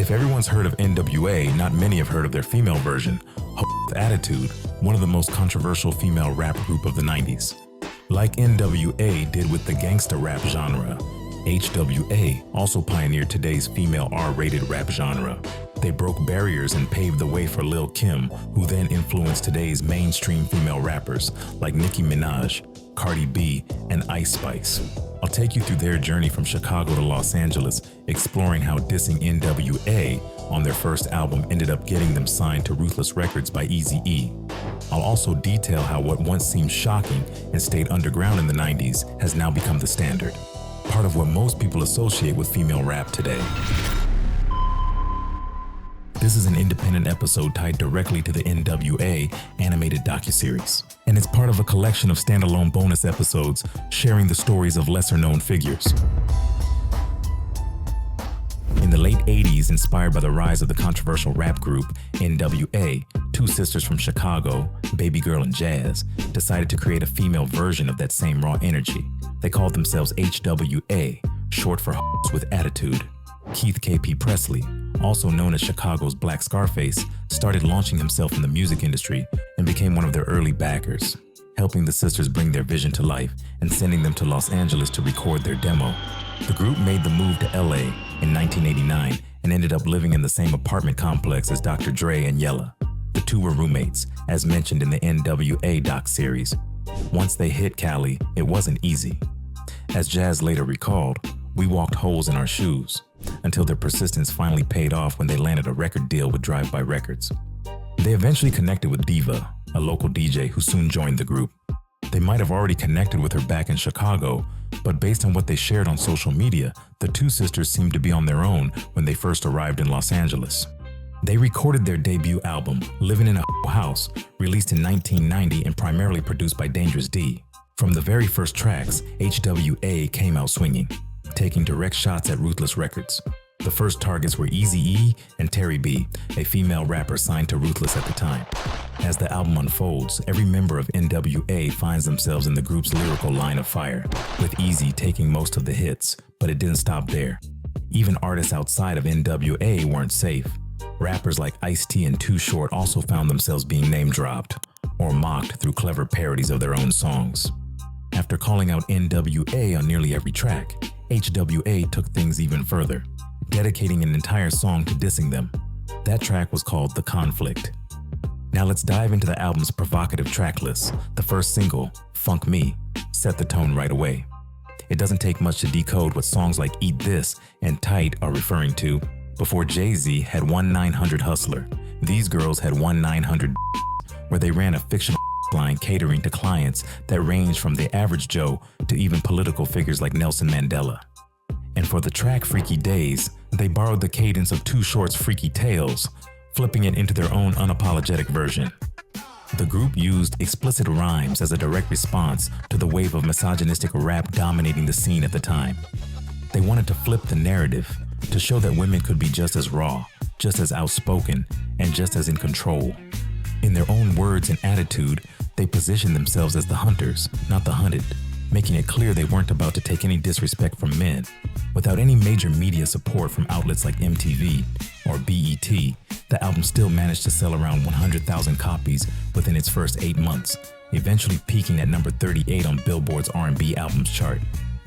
If everyone's heard of N.W.A, not many have heard of their female version, H.W.A with Attitude, one of the most controversial female rap group of the 90s. Like N.W.A did with the Gangsta Rap genre, H.W.A also pioneered today's female R-rated rap genre. They broke barriers and paved the way for Lil' Kim, who then influenced today's mainstream female rappers like Nicki Minaj, Cardi B, and Ice Spice. I'll take you through their journey from Chicago to Los Angeles, exploring how dissing N.W.A on their first album ended up getting them signed to Ruthless Records by Eazy-E. I'll also detail how what once seemed shocking and stayed underground in the 90s has now become the standard, part of what most people associate with female rap today. This is an independent episode tied directly to the N.W.A Animated Docuseries, and it's part of a collection of standalone bonus episodes sharing the stories of lesser-known figures. In the late 80s, inspired by the rise of the controversial rap group N.W.A, two sisters from Chicago, Baby Girl and Jazz, decided to create a female version of that same raw energy. They called themselves H.W.A, short for with Attitude. Keith K.P. Presley, also known as Chicago's Black Scarface, started launching himself in the music industry and became one of their early backers, helping the sisters bring their vision to life and sending them to Los Angeles to record their demo. The group made the move to LA in 1989 and ended up living in the same apartment complex as Dr. Dre and Yella. The two were roommates, as mentioned in the N.W.A doc series. Once they hit Cali, it wasn't easy. As Jazz later recalled, "We walked holes in our shoes," until their persistence finally paid off when they landed a record deal with Drive-By Records. They eventually connected with Diva, a local DJ who soon joined the group. They might have already connected with her back in Chicago, but based on what they shared on social media, the two sisters seemed to be on their own when they first arrived in Los Angeles. They recorded their debut album, Living in a House, released in 1990 and primarily produced by Dangerous D. From the very first tracks, H.W.A came out swinging, taking direct shots at Ruthless Records. The first targets were Eazy-E and Terry B, a female rapper signed to Ruthless at the time. As the album unfolds, every member of N.W.A finds themselves in the group's lyrical line of fire, with Eazy taking most of the hits, but it didn't stop there. Even artists outside of N.W.A weren't safe. Rappers like Ice-T and Too Short also found themselves being name-dropped or mocked through clever parodies of their own songs. After calling out N.W.A on nearly every track, H.W.A took things even further, dedicating an entire song to dissing them. That track was called The Conflict. Now let's dive into the album's provocative track list. The first single, Funk Me, set the tone right away. It doesn't take much to decode what songs like Eat This and Tight are referring to. Before Jay-Z had 1-900 Hustler, these girls had 1-900 where they ran a fictional line catering to clients that ranged from the average Joe to even political figures like Nelson Mandela. And for the track Freaky Days, they borrowed the cadence of Too Short's Freaky Tales, flipping it into their own unapologetic version. The group used explicit rhymes as a direct response to the wave of misogynistic rap dominating the scene at the time. They wanted to flip the narrative, to show that women could be just as raw, just as outspoken, and just as in control. In their own words and attitude, they positioned themselves as the hunters, not the hunted, making it clear they weren't about to take any disrespect from men. Without any major media support from outlets like MTV or BET, the album still managed to sell around 100,000 copies within its first 8 months, eventually peaking at number 38 on Billboard's R&B albums chart.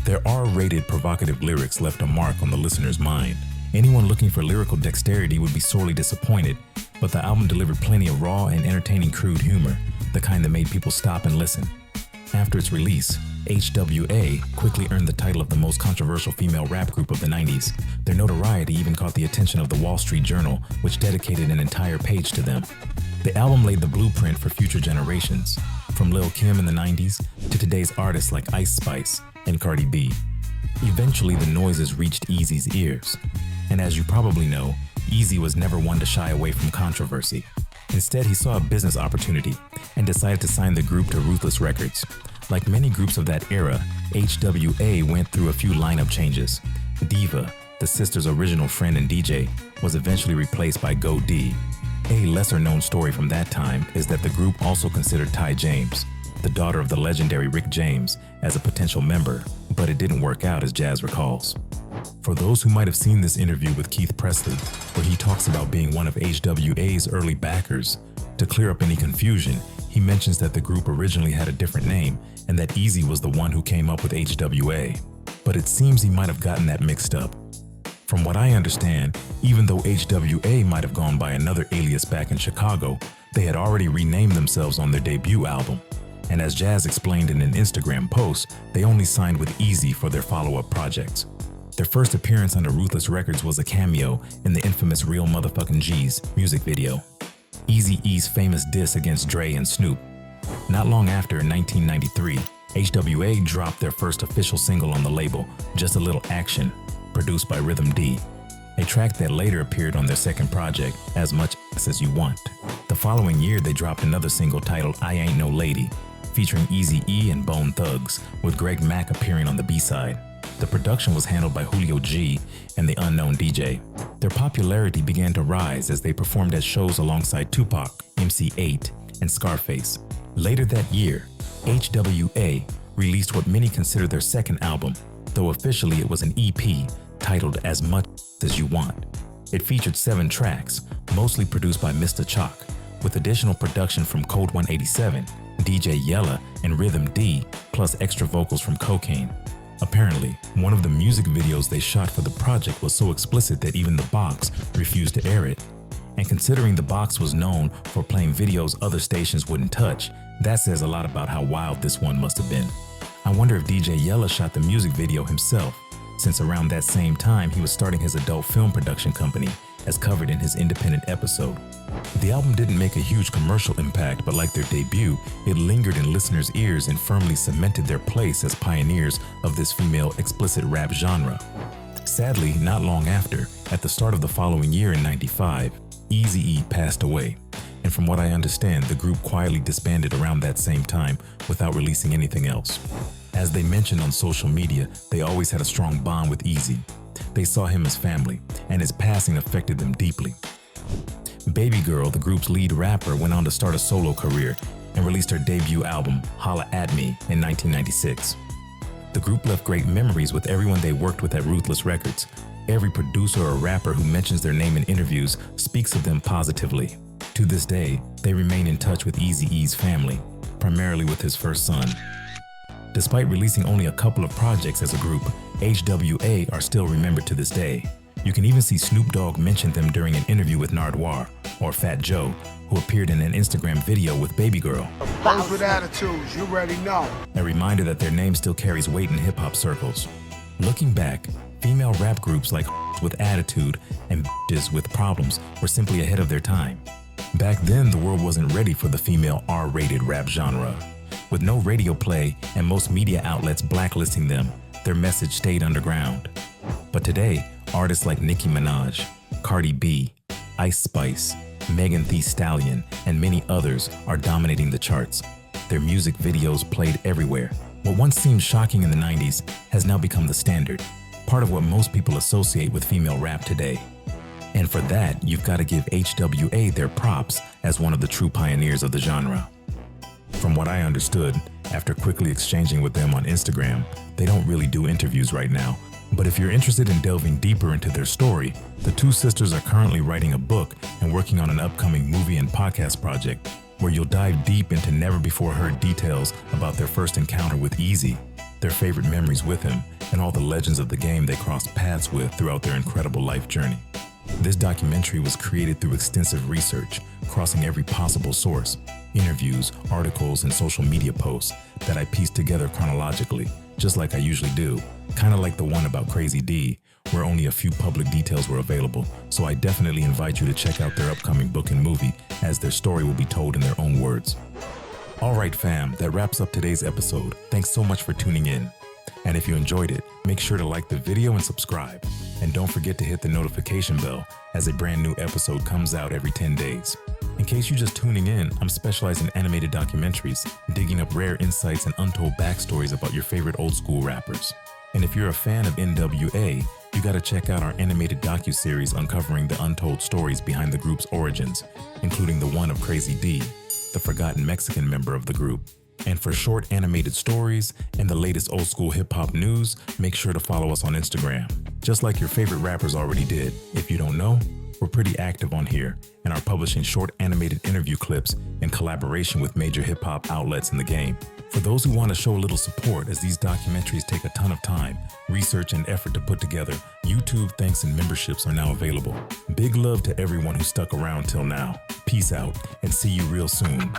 Their R-rated provocative lyrics left a mark on the listener's mind. Anyone looking for lyrical dexterity would be sorely disappointed, but the album delivered plenty of raw and entertaining crude humor, the kind that made people stop and listen. After its release, H.W.A quickly earned the title of the most controversial female rap group of the 90s. Their notoriety even caught the attention of the Wall Street Journal, which dedicated an entire page to them. The album laid the blueprint for future generations, from Lil' Kim in the 90s to today's artists like Ice Spice and Cardi B. Eventually, the noises reached Eazy's ears. And as you probably know, Eazy was never one to shy away from controversy. Instead, he saw a business opportunity and decided to sign the group to Ruthless Records. Like many groups of that era, H.W.A went through a few lineup changes. Diva, the sisters' original friend and DJ, was eventually replaced by Go D. A lesser-known story from that time is that the group also considered Ty James, the daughter of the legendary Rick James, as a potential member, but it didn't work out, as Jazz recalls. For those who might have seen this interview with Keith Presley, where he talks about being one of H.W.A's early backers, to clear up any confusion, he mentions that the group originally had a different name and that Eazy was the one who came up with H.W.A. But it seems he might have gotten that mixed up. From what I understand, even though H.W.A. might have gone by another alias back in Chicago, they had already renamed themselves on their debut album. And as Jazz explained in an Instagram post, they only signed with Eazy for their follow-up projects. Their first appearance under Ruthless Records was a cameo in the infamous Real Motherfucking G's music video, Eazy-E's famous diss against Dre and Snoop. Not long after, in 1993, H.W.A. dropped their first official single on the label, Just a Little Action, produced by Rhythm D, a track that later appeared on their second project, As Much As You Want. The following year, they dropped another single titled I Ain't No Lady, featuring Eazy-E and Bone Thugs, with Greg Mack appearing on the B-side. The production was handled by Julio G and the Unknown DJ. Their popularity began to rise as they performed at shows alongside Tupac, MC8, and Scarface. Later that year, H.W.A. released what many consider their second album, though officially it was an EP titled As Much As You Want. It featured 7 tracks, mostly produced by Mr. Chalk, with additional production from Code 187, DJ Yella, and Rhythm D, plus extra vocals from Cocaine. Apparently, one of the music videos they shot for the project was so explicit that even The Box refused to air it. And considering The Box was known for playing videos other stations wouldn't touch, that says a lot about how wild this one must have been. I wonder if DJ Yella shot the music video himself, since around that same time he was starting his adult film production company, as covered in his Independent episode. The album didn't make a huge commercial impact, but like their debut, it lingered in listeners' ears and firmly cemented their place as pioneers of this female explicit rap genre. Sadly, not long after, at the start of the following year in '95, Eazy-E passed away, and from what I understand, the group quietly disbanded around that same time without releasing anything else. As they mentioned on social media, they always had a strong bond with Eazy. They saw him as family, and his passing affected them deeply. Baby Girl, the group's lead rapper, went on to start a solo career and released her debut album, Holla At Me, in 1996. The group left great memories with everyone they worked with at Ruthless Records. Every producer or rapper who mentions their name in interviews speaks of them positively. To this day, they remain in touch with Eazy-E's family, primarily with his first son. Despite releasing only a couple of projects as a group, H.W.A. are still remembered to this day. You can even see Snoop Dogg mention them during an interview with N.W.A, or Fat Joe, who appeared in an Instagram video with Baby Girl. Those with attitudes, you already know. A reminder that their name still carries weight in hip-hop circles. Looking back, female rap groups like with attitude and bitches with problems were simply ahead of their time. Back then, the world wasn't ready for the female R-rated rap genre. With no radio play and most media outlets blacklisting them, their message stayed underground. But today, artists like Nicki Minaj, Cardi B, Ice Spice, Megan Thee Stallion, and many others are dominating the charts. Their music videos played everywhere. What once seemed shocking in the 90s has now become the standard, part of what most people associate with female rap today. And for that, you've got to give H.W.A. their props as one of the true pioneers of the genre. From what I understood, after quickly exchanging with them on Instagram, they don't really do interviews right now. But if you're interested in delving deeper into their story, the two sisters are currently writing a book and working on an upcoming movie and podcast project where you'll dive deep into never-before-heard details about their first encounter with Eazy, their favorite memories with him, and all the legends of the game they crossed paths with throughout their incredible life journey. This documentary was created through extensive research, crossing every possible source, interviews, articles, and social media posts that I pieced together chronologically, just like I usually do, kind of like the one about Crazy D, where only a few public details were available, so I definitely invite you to check out their upcoming book and movie, as their story will be told in their own words. Alright fam, that wraps up today's episode. Thanks so much for tuning in. And if you enjoyed it, make sure to like the video and subscribe. And don't forget to hit the notification bell as a brand new episode comes out every 10 days. In case you're just tuning in, I'm specialized in animated documentaries, digging up rare insights and untold backstories about your favorite old school rappers. And if you're a fan of N.W.A, you gotta check out our animated docuseries uncovering the untold stories behind the group's origins, including the one of Crazy D, the forgotten Mexican member of the group. And for short animated stories and the latest old school hip hop news, make sure to follow us on Instagram. just like your favorite rappers already did. If you don't know, we're pretty active on here and are publishing short animated interview clips in collaboration with major hip-hop outlets in the game. For those who want to show a little support, as these documentaries take a ton of time, research, and effort to put together, YouTube thanks and memberships are now available. Big love to everyone who stuck around till now. Peace out, and see you real soon.